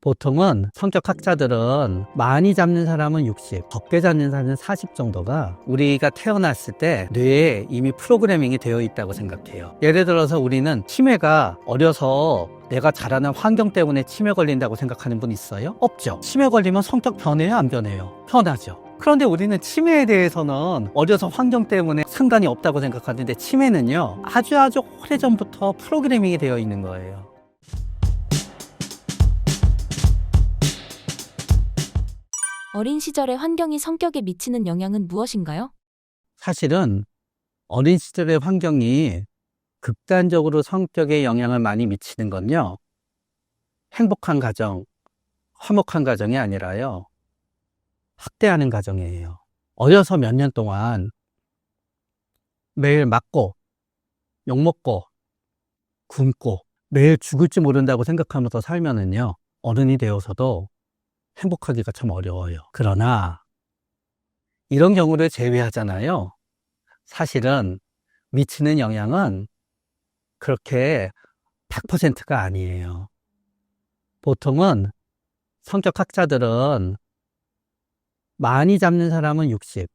보통은 성격학자들은 많이 잡는 사람은 60, 적게 잡는 사람은 40 정도가 우리가 태어났을 때 뇌에 이미 프로그래밍이 되어 있다고 생각해요. 예를 들어서 우리는 치매가 어려서 내가 자라는 환경 때문에 치매 걸린다고 생각하는 분 있어요? 없죠. 치매 걸리면 성격 변해요, 안 변해요? 변하죠. 그런데 우리는 치매에 대해서는 어려서 환경 때문에 상관이 없다고 생각하는데 치매는요, 아주 오래전부터 프로그래밍이 되어 있는 거예요. 어린 시절의 환경이 성격에 미치는 영향은 무엇인가요? 사실은 어린 시절의 환경이 극단적으로 성격에 영향을 많이 미치는 건요, 행복한 가정, 화목한 가정이 아니라요, 학대하는 가정이에요. 어려서 몇 년 동안 매일 맞고, 욕먹고, 굶고, 매일 죽을지 모른다고 생각하면서 살면은요, 어른이 되어서도 행복하기가 참 어려워요. 그러나 이런 경우를 제외하잖아요. 사실은 미치는 영향은 그렇게 100%가 아니에요. 보통은 성격학자들은 많이 잡는 사람은 60,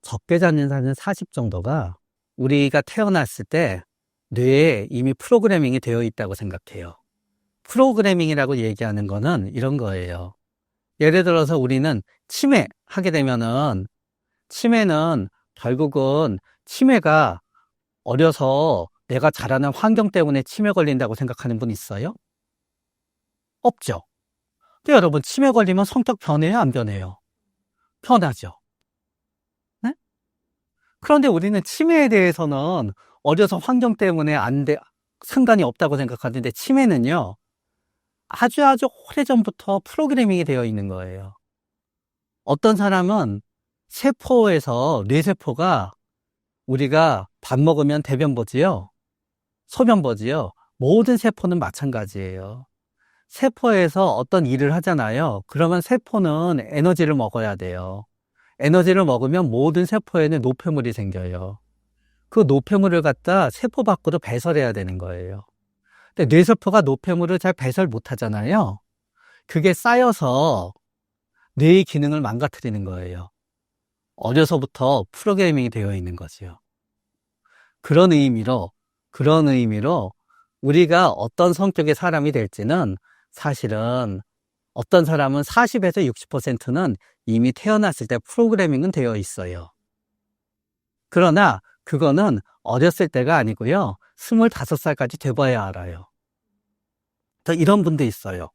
적게 잡는 사람은 40 정도가 우리가 태어났을 때 뇌에 이미 프로그래밍이 되어 있다고 생각해요. 프로그래밍이라고 얘기하는 거는 이런 거예요. 예를 들어서 우리는 치매 하게 되면은, 치매는 결국은 치매가 어려서 내가 자라는 환경 때문에 치매 걸린다고 생각하는 분 있어요? 없죠. 근데 여러분, 치매 걸리면 성격 변해요, 안 변해요? 변하죠. 네? 그런데 우리는 치매에 대해서는 어려서 환경 때문에 상관이 없다고 생각하는데 치매는요, 아주 오래전부터 프로그래밍이 되어 있는 거예요. 어떤 사람은 세포에서, 뇌세포가 우리가 밥 먹으면 대변 보지요, 소변 보지요, 모든 세포는 마찬가지예요. 세포에서 어떤 일을 하잖아요. 그러면 세포는 에너지를 먹어야 돼요. 에너지를 먹으면 모든 세포에는 노폐물이 생겨요. 그 노폐물을 갖다 세포 밖으로 배설해야 되는 거예요. 근데 뇌세포가 노폐물을 잘 배설 못 하잖아요. 그게 쌓여서 뇌의 기능을 망가뜨리는 거예요. 어려서부터 프로그래밍이 되어 있는 거죠. 그런 의미로 우리가 어떤 성격의 사람이 될지는 사실은 어떤 사람은 40에서 60%는 이미 태어났을 때 프로그래밍은 되어 있어요. 그러나 그거는 어렸을 때가 아니고요, 25살까지 돼봐야 알아요. 또 이런 분도 있어요.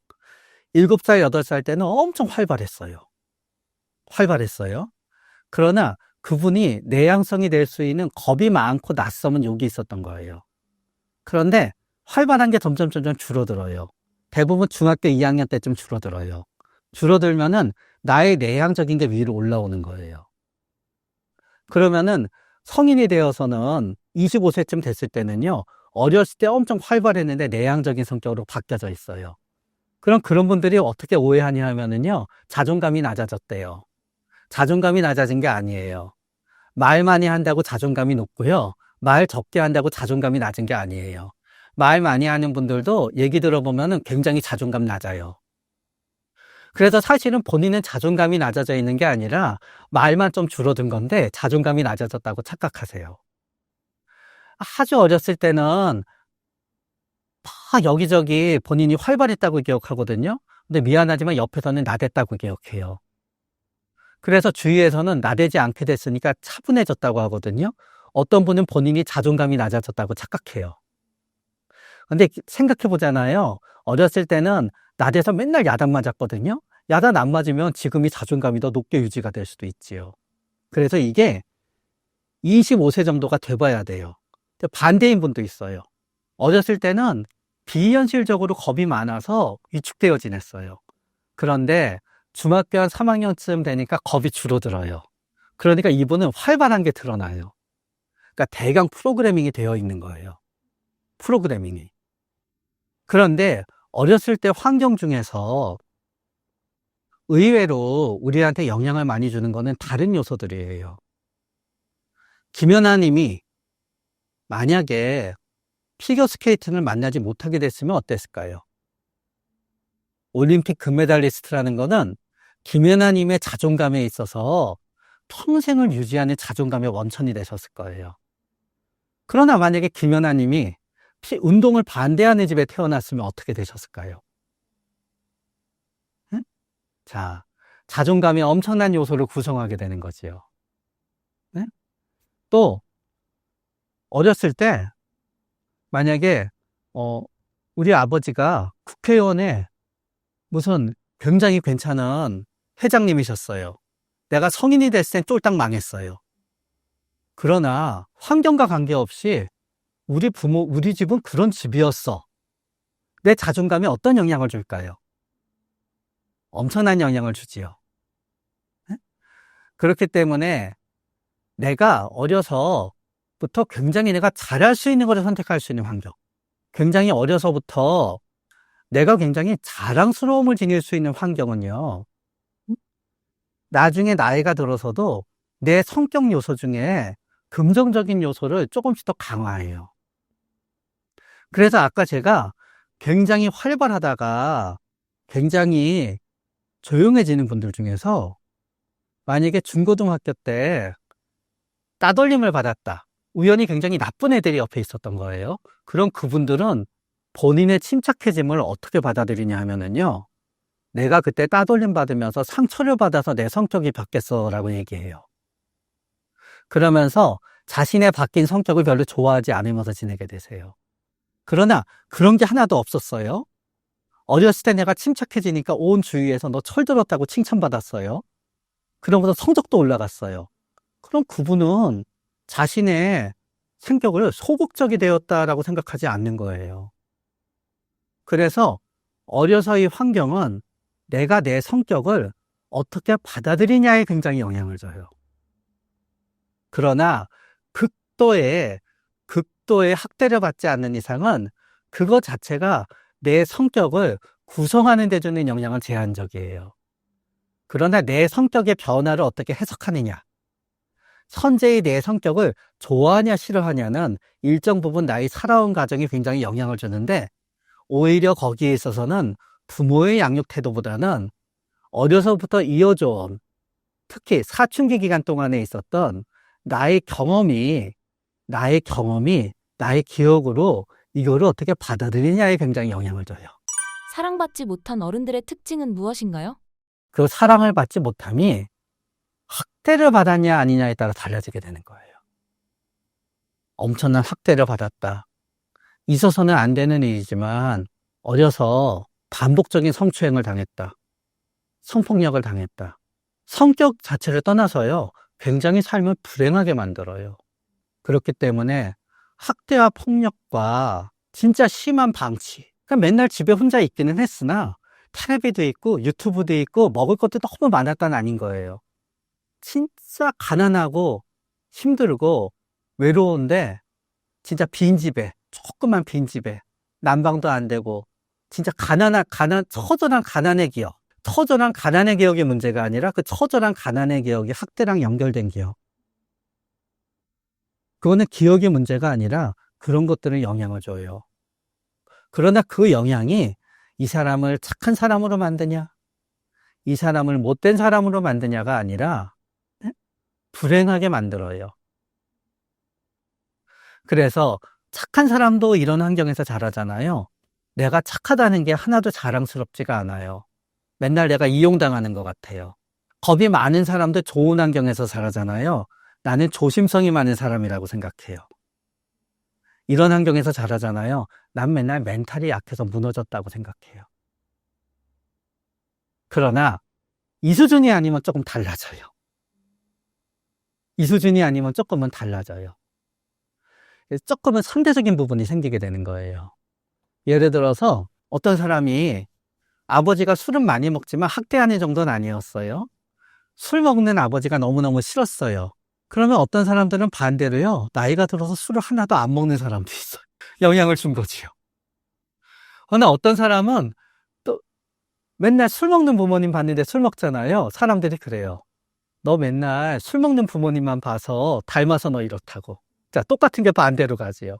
7살, 8살 때는 엄청 활발했어요. 그러나 그분이 내향성이 될 수 있는 겁이 많고 낯서은 욕이 있었던 거예요. 그런데 활발한 게 점점 줄어들어요. 대부분 중학교 2학년 때쯤 줄어들어요. 줄어들면은 나의 내향적인 게 위로 올라오는 거예요. 그러면은 성인이 되어서는 25세쯤 됐을 때는요, 어렸을 때 엄청 활발했는데 내향적인 성격으로 바뀌어져 있어요. 그럼 그런 분들이 어떻게 오해하냐 하면은요, 자존감이 낮아졌대요. 자존감이 낮아진 게 아니에요. 말 많이 한다고 자존감이 높고요, 말 적게 한다고 자존감이 낮은 게 아니에요. 말 많이 하는 분들도 얘기 들어보면은 굉장히 자존감 낮아요. 그래서 사실은 본인은 자존감이 낮아져 있는 게 아니라 말만 좀 줄어든 건데 자존감이 낮아졌다고 착각하세요. 아주 어렸을 때는 막 여기저기 본인이 활발했다고 기억하거든요. 근데 미안하지만 옆에서는 나댔다고 기억해요. 그래서 주위에서는 나대지 않게 됐으니까 차분해졌다고 하거든요. 어떤 분은 본인이 자존감이 낮아졌다고 착각해요. 근데 생각해 보잖아요. 어렸을 때는 나대서 맨날 야단 맞았거든요. 야단 안 맞으면 지금이 자존감이 더 높게 유지가 될 수도 있지요. 그래서 이게 25세 정도가 돼봐야 돼요. 반대인 분도 있어요. 어렸을 때는 비현실적으로 겁이 많아서 위축되어 지냈어요. 그런데 중학교 한 3학년쯤 되니까 겁이 줄어들어요. 그러니까 이분은 활발한 게 드러나요. 그러니까 대강 프로그래밍이 되어 있는 거예요. 프로그래밍이. 그런데 어렸을 때 환경 중에서 의외로 우리한테 영향을 많이 주는 거는 다른 요소들이에요. 김연아 님이 만약에 피겨스케이팅을 만나지 못하게 됐으면 어땠을까요? 올림픽 금메달리스트라는 거는 김연아님의 자존감에 있어서 평생을 유지하는 자존감의 원천이 되셨을 거예요. 그러나 만약에 김연아님이 운동을 반대하는 집에 태어났으면 어떻게 되셨을까요? 응? 자, 자존감이 엄청난 요소를 구성하게 되는 거지요. 네? 또 어렸을 때 만약에 우리 아버지가 국회의원에 무슨 굉장히 괜찮은 회장님이셨어요. 내가 성인이 됐을 땐 쫄딱 망했어요. 그러나 환경과 관계없이 우리 집은 그런 집이었어. 내 자존감에 어떤 영향을 줄까요? 엄청난 영향을 주지요. 네? 그렇기 때문에 내가 어려서부터 굉장히 내가 잘할 수 있는 것을 선택할 수 있는 환경. 굉장히 어려서부터 내가 굉장히 자랑스러움을 지닐 수 있는 환경은요. 나중에 나이가 들어서도 내 성격 요소 중에 긍정적인 요소를 조금씩 더 강화해요. 그래서 아까 제가 굉장히 활발하다가 굉장히 조용해지는 분들 중에서 만약에 중고등학교 때 따돌림을 받았다. 우연히 굉장히 나쁜 애들이 옆에 있었던 거예요. 그럼 그분들은 본인의 침착해짐을 어떻게 받아들이냐 하면은요. 내가 그때 따돌림 받으면서 상처를 받아서 내 성격이 바뀌었어 라고 얘기해요. 그러면서 자신의 바뀐 성격을 별로 좋아하지 않으면서 지내게 되세요. 그러나 그런 게 하나도 없었어요. 어렸을 때 내가 침착해지니까 온 주위에서 너 철들었다고 칭찬받았어요. 그러면서 성적도 올라갔어요. 그럼 그분은 자신의 성격을 소극적이 되었다라고 생각하지 않는 거예요. 그래서 어려서의 환경은 내가 내 성격을 어떻게 받아들이냐에 굉장히 영향을 줘요. 그러나 극도의 학대를 받지 않는 이상은 그거 자체가 내 성격을 구성하는 데 주는 영향은 제한적이에요. 그러나 내 성격의 변화를 어떻게 해석하느냐, 현재의 내 성격을 좋아하냐 싫어하냐는 일정 부분 나의 살아온 가정이 굉장히 영향을 주는데 오히려 거기에 있어서는 부모의 양육 태도보다는 어려서부터 이어져온 특히 사춘기 기간 동안에 있었던 나의 경험이 나의 기억으로 이거를 어떻게 받아들이냐에 굉장히 영향을 줘요. 사랑받지 못한 어른들의 특징은 무엇인가요? 그 사랑을 받지 못함이 학대를 받았냐 아니냐에 따라 달라지게 되는 거예요. 엄청난 학대를 받았다. 있어서는 안 되는 일이지만 어려서 반복적인 성추행을 당했다. 성폭력을 당했다. 성격 자체를 떠나서요. 굉장히 삶을 불행하게 만들어요. 그렇기 때문에 학대와 폭력과 진짜 심한 방치. 그러니까 맨날 집에 혼자 있기는 했으나 텔레비도 있고 유튜브도 있고 먹을 것도 너무 많았다는 아닌 거예요. 진짜 가난하고 힘들고 외로운데 진짜 조그만 빈집에 난방도 안 되고 진짜 처절한 가난의 기억. 처절한 가난의 기억의 문제가 아니라 그 처절한 가난의 기억이 학대랑 연결된 기억. 그거는 기억의 문제가 아니라 그런 것들은 영향을 줘요. 그러나 그 영향이 이 사람을 착한 사람으로 만드냐, 이 사람을 못된 사람으로 만드냐가 아니라 불행하게 만들어요. 그래서 착한 사람도 이런 환경에서 자라잖아요. 내가 착하다는 게 하나도 자랑스럽지가 않아요. 맨날 내가 이용당하는 것 같아요. 겁이 많은 사람도 좋은 환경에서 자라잖아요. 나는 조심성이 많은 사람이라고 생각해요. 이런 환경에서 자라잖아요. 난 맨날 멘탈이 약해서 무너졌다고 생각해요. 그러나 이 수준이 아니면 조금 달라져요. 이 수준이 아니면 조금은 달라져요. 조금은 상대적인 부분이 생기게 되는 거예요. 예를 들어서 어떤 사람이 아버지가 술은 많이 먹지만 학대하는 정도는 아니었어요. 술 먹는 아버지가 너무너무 싫었어요. 그러면 어떤 사람들은 반대로요. 나이가 들어서 술을 하나도 안 먹는 사람도 있어요. 영향을 준 거지요. 그러나 어떤 사람은 또 맨날 술 먹는 부모님 봤는데 술 먹잖아요. 사람들이 그래요. 너 맨날 술 먹는 부모님만 봐서 닮아서 너 이렇다고. 자, 똑같은 게 반대로 가지요.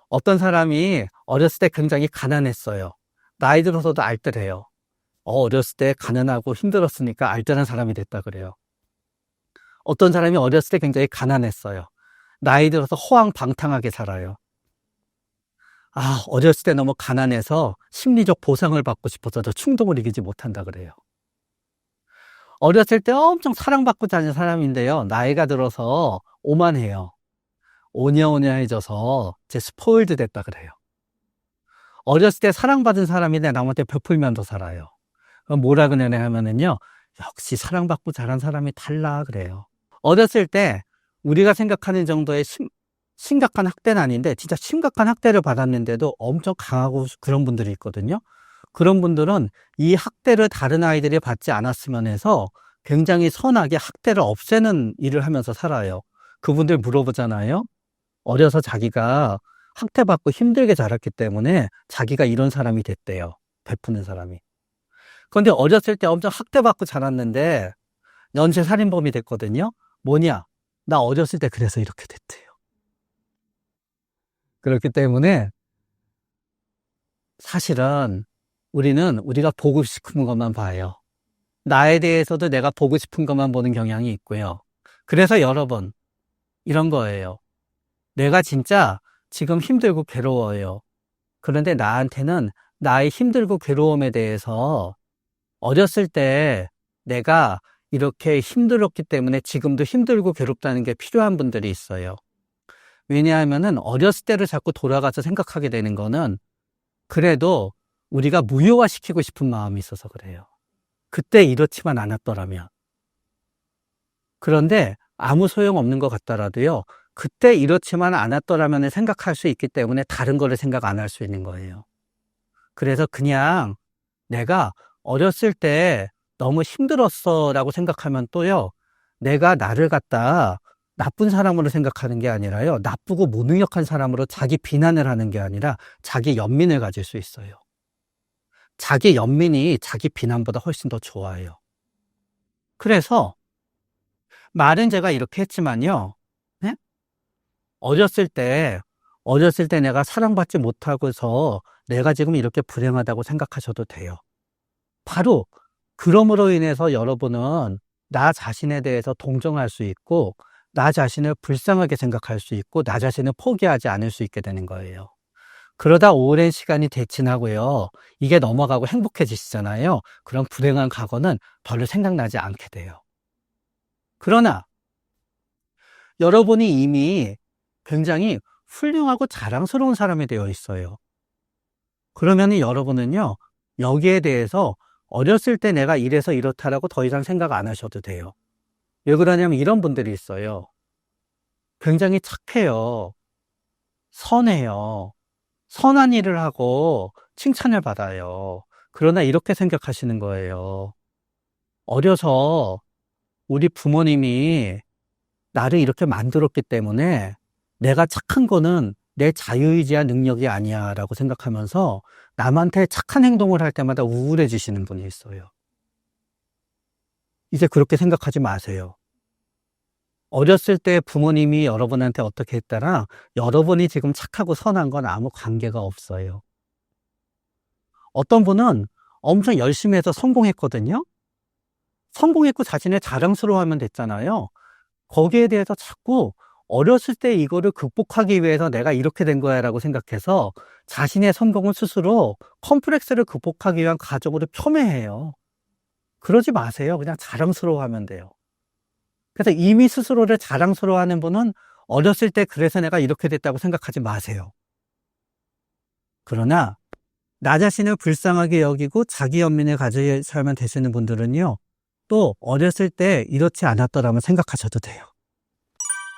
어떤 사람이 어렸을 때 굉장히 가난했어요. 나이 들어서도 알뜰해요. 어렸을 때 가난하고 힘들었으니까 알뜰한 사람이 됐다 그래요. 어떤 사람이 어렸을 때 굉장히 가난했어요. 나이 들어서 호황방탕하게 살아요. 어렸을 때 너무 가난해서 심리적 보상을 받고 싶어서 저 충동을 이기지 못한다 그래요. 어렸을 때 엄청 사랑받고 자란 사람인데요. 나이가 들어서 오만해요. 오냐오냐해져서 제 스포일드 됐다 그래요. 어렸을 때 사랑받은 사람인데 남한테 베풀면서 살아요. 그럼 뭐라 그러냐 하면은요. 역시 사랑받고 자란 사람이 달라 그래요. 어렸을 때 우리가 생각하는 정도의 심각한 학대는 아닌데 진짜 심각한 학대를 받았는데도 엄청 강하고 그런 분들이 있거든요. 그런 분들은 이 학대를 다른 아이들이 받지 않았으면 해서 굉장히 선하게 학대를 없애는 일을 하면서 살아요. 그분들 물어보잖아요. 어려서 자기가 학대받고 힘들게 자랐기 때문에 자기가 이런 사람이 됐대요. 베푸는 사람이. 그런데 어렸을 때 엄청 학대받고 자랐는데 연쇄살인범이 됐거든요. 뭐냐? 나 어렸을 때 그래서 이렇게 됐대요. 그렇기 때문에 사실은 우리는 우리가 보고 싶은 것만 봐요. 나에 대해서도 내가 보고 싶은 것만 보는 경향이 있고요. 그래서 여러분, 이런 거예요. 내가 진짜 지금 힘들고 괴로워요. 그런데 나한테는 나의 힘들고 괴로움에 대해서 어렸을 때 내가 이렇게 힘들었기 때문에 지금도 힘들고 괴롭다는 게 필요한 분들이 있어요. 왜냐하면은 어렸을 때를 자꾸 돌아가서 생각하게 되는 거는 그래도 우리가 무효화시키고 싶은 마음이 있어서 그래요. 그때 이렇지만 않았더라면. 그런데 아무 소용없는 것 같더라도요. 그때 이렇지만 않았더라면 생각할 수 있기 때문에 다른 거를 생각 안 할 수 있는 거예요. 그래서 그냥 내가 어렸을 때 너무 힘들었어 라고 생각하면 또요. 내가 나를 갖다 나쁜 사람으로 생각하는 게 아니라요. 나쁘고 무능력한 사람으로 자기 비난을 하는 게 아니라 자기 연민을 가질 수 있어요. 자기 연민이 자기 비난보다 훨씬 더 좋아요. 그래서 말은 제가 이렇게 했지만요. 네? 어렸을 때 내가 사랑받지 못하고서 내가 지금 이렇게 불행하다고 생각하셔도 돼요. 바로 그럼으로 인해서 여러분은 나 자신에 대해서 동정할 수 있고 나 자신을 불쌍하게 생각할 수 있고 나 자신을 포기하지 않을 수 있게 되는 거예요. 그러다 오랜 시간이 지나고요. 이게 넘어가고 행복해지시잖아요. 그럼 불행한 과거는 별로 생각나지 않게 돼요. 그러나 여러분이 이미 굉장히 훌륭하고 자랑스러운 사람이 되어 있어요. 그러면 여러분은요. 여기에 대해서 어렸을 때 내가 이래서 이렇다라고 더 이상 생각 안 하셔도 돼요. 왜 그러냐면 이런 분들이 있어요. 굉장히 착해요. 선해요. 선한 일을 하고 칭찬을 받아요. 그러나 이렇게 생각하시는 거예요. 어려서 우리 부모님이 나를 이렇게 만들었기 때문에 내가 착한 거는 내 자유의지와 능력이 아니야 라고 생각하면서 남한테 착한 행동을 할 때마다 우울해지시는 분이 있어요. 이제 그렇게 생각하지 마세요. 어렸을 때 부모님이 여러분한테 어떻게 했다랑 여러분이 지금 착하고 선한 건 아무 관계가 없어요. 어떤 분은 엄청 열심히 해서 성공했거든요. 성공했고 자신을 자랑스러워하면 됐잖아요. 거기에 대해서 자꾸 어렸을 때 이거를 극복하기 위해서 내가 이렇게 된 거야 라고 생각해서 자신의 성공을 스스로 컴플렉스를 극복하기 위한 과정으로 폄훼해요. 그러지 마세요. 그냥 자랑스러워하면 돼요. 그래서 이미 스스로를 자랑스러워하는 분은 어렸을 때 그래서 내가 이렇게 됐다고 생각하지 마세요. 그러나 나 자신을 불쌍하게 여기고 자기 연민을 가져 살면 되시는 분들은요. 또 어렸을 때 이렇지 않았더라면 생각하셔도 돼요.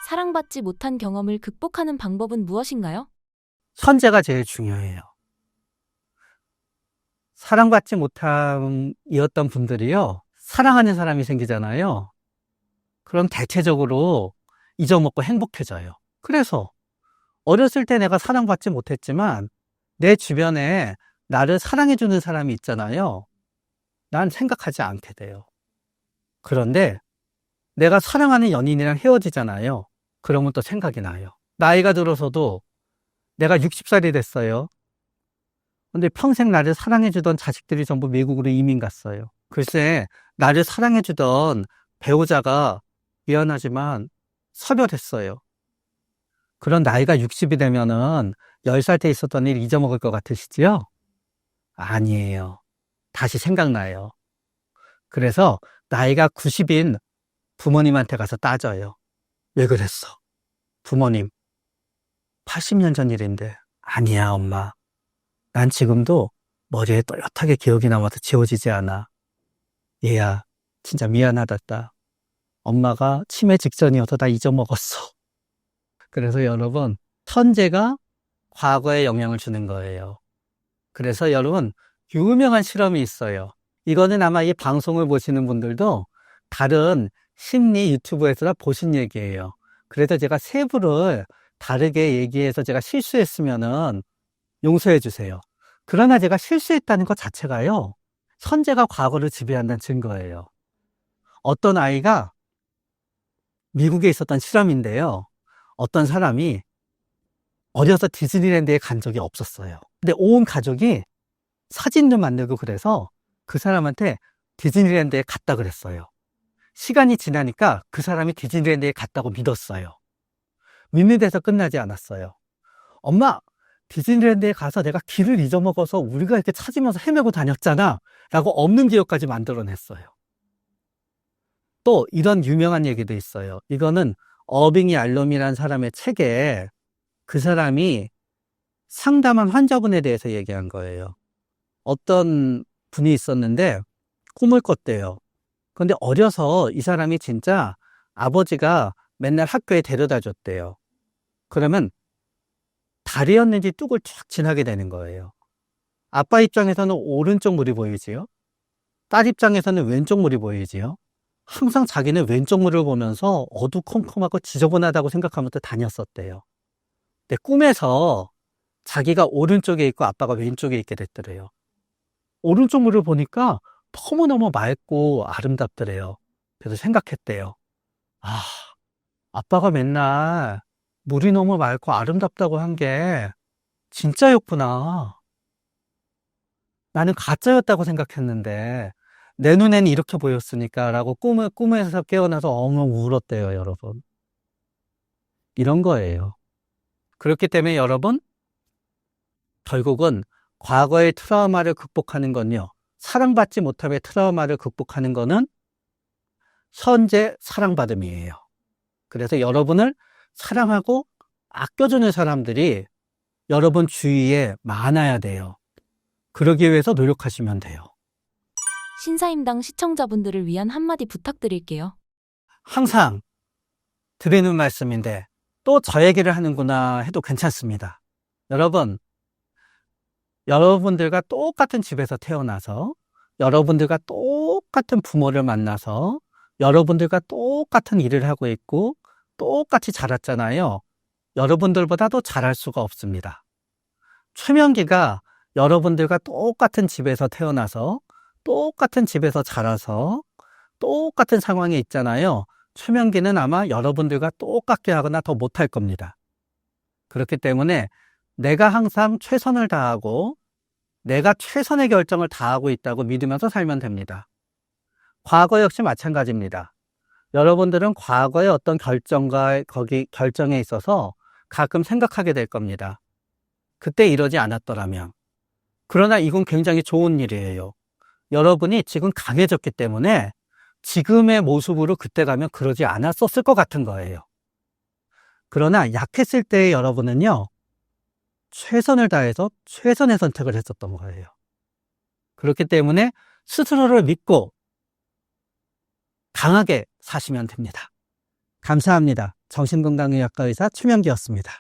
사랑받지 못한 경험을 극복하는 방법은 무엇인가요? 선제가 제일 중요해요. 사랑받지 못함이었던 분들이요. 사랑하는 사람이 생기잖아요. 그럼 대체적으로 잊어먹고 행복해져요. 그래서 어렸을 때 내가 사랑받지 못했지만 내 주변에 나를 사랑해주는 사람이 있잖아요. 난 생각하지 않게 돼요. 그런데 내가 사랑하는 연인이랑 헤어지잖아요. 그러면 또 생각이 나요. 나이가 들어서도 내가 60살이 됐어요. 근데 평생 나를 사랑해주던 자식들이 전부 미국으로 이민 갔어요. 글쎄, 나를 사랑해주던 배우자가 미안하지만 서별했어요. 그런 나이가 60이 되면은 10살 때 있었던 일 잊어먹을 것 같으시지요? 아니에요. 다시 생각나요. 그래서 나이가 90인 부모님한테 가서 따져요. 왜 그랬어? 부모님, 80년 전 일인데. 아니야, 엄마. 난 지금도 머리에 또렷하게 기억이 남아서 지워지지 않아. 얘야, 진짜 미안하다. 엄마가 치매 직전이어서 다 잊어먹었어. 그래서 여러분, 천재가 과거에 영향을 주는 거예요. 그래서 여러분, 유명한 실험이 있어요. 이거는 아마 이 방송을 보시는 분들도 다른 심리 유튜브에서 보신 얘기예요. 그래서 제가 세부를 다르게 얘기해서 제가 실수했으면은 용서해 주세요. 그러나 제가 실수했다는 것 자체가요, 천재가 과거를 지배한다는 증거예요. 어떤 아이가 미국에 있었던 실험인데요. 어떤 사람이 어려서 디즈니랜드에 간 적이 없었어요. 근데 온 가족이 사진도 만들고 그래서 그 사람한테 디즈니랜드에 갔다 그랬어요. 시간이 지나니까 그 사람이 디즈니랜드에 갔다고 믿었어요. 믿는 데서 끝나지 않았어요. 엄마, 디즈니랜드에 가서 내가 길을 잊어먹어서 우리가 이렇게 찾으면서 헤매고 다녔잖아 라고 없는 기억까지 만들어냈어요. 또 이런 유명한 얘기도 있어요. 이거는 어빙이 알롬이라는 사람의 책에 그 사람이 상담한 환자분에 대해서 얘기한 거예요. 어떤 분이 있었는데 꿈을 꿨대요. 그런데 어려서 이 사람이 진짜 아버지가 맨날 학교에 데려다 줬대요. 그러면 달이었는지 뚝을 쫙 지나게 되는 거예요. 아빠 입장에서는 오른쪽 물이 보이지요. 딸 입장에서는 왼쪽 물이 보이지요. 항상 자기는 왼쪽 물을 보면서 어두컴컴하고 지저분하다고 생각하면서 다녔었대요. 근데 꿈에서 자기가 오른쪽에 있고 아빠가 왼쪽에 있게 됐더래요. 오른쪽 물을 보니까 너무너무 맑고 아름답더래요. 그래서 생각했대요. 아, 아빠가 맨날 물이 너무 맑고 아름답다고 한 게 진짜였구나. 나는 가짜였다고 생각했는데 내 눈에는 이렇게 보였으니까 라고 꿈에서 깨어나서 엉엉 울었대요, 여러분. 이런 거예요. 그렇기 때문에 여러분, 결국은 과거의 트라우마를 극복하는 건요, 사랑받지 못함의 트라우마를 극복하는 거는 현재 사랑받음이에요. 그래서 여러분을 사랑하고 아껴주는 사람들이 여러분 주위에 많아야 돼요. 그러기 위해서 노력하시면 돼요. 신사임당 시청자분들을 위한 한마디 부탁드릴게요. 항상 드리는 말씀인데 또 저 얘기를 하는구나 해도 괜찮습니다. 여러분, 여러분들과 똑같은 집에서 태어나서 여러분들과 똑같은 부모를 만나서 여러분들과 똑같은 일을 하고 있고 똑같이 자랐잖아요. 여러분들보다도 잘할 수가 없습니다. 최명기가 여러분들과 똑같은 집에서 태어나서 똑같은 집에서 자라서 똑같은 상황에 있잖아요. 최명기는 아마 여러분들과 똑같게 하거나 더 못할 겁니다. 그렇기 때문에 내가 항상 최선을 다하고 내가 최선의 결정을 다하고 있다고 믿으면서 살면 됩니다. 과거 역시 마찬가지입니다. 여러분들은 과거의 어떤 결정에 있어서 가끔 생각하게 될 겁니다. 그때 이러지 않았더라면. 그러나 이건 굉장히 좋은 일이에요. 여러분이 지금 강해졌기 때문에 지금의 모습으로 그때 가면 그러지 않았었을 것 같은 거예요. 그러나 약했을 때의 여러분은요, 최선을 다해서 최선의 선택을 했었던 거예요. 그렇기 때문에 스스로를 믿고 강하게 사시면 됩니다. 감사합니다. 정신건강의학과 의사 최명기였습니다.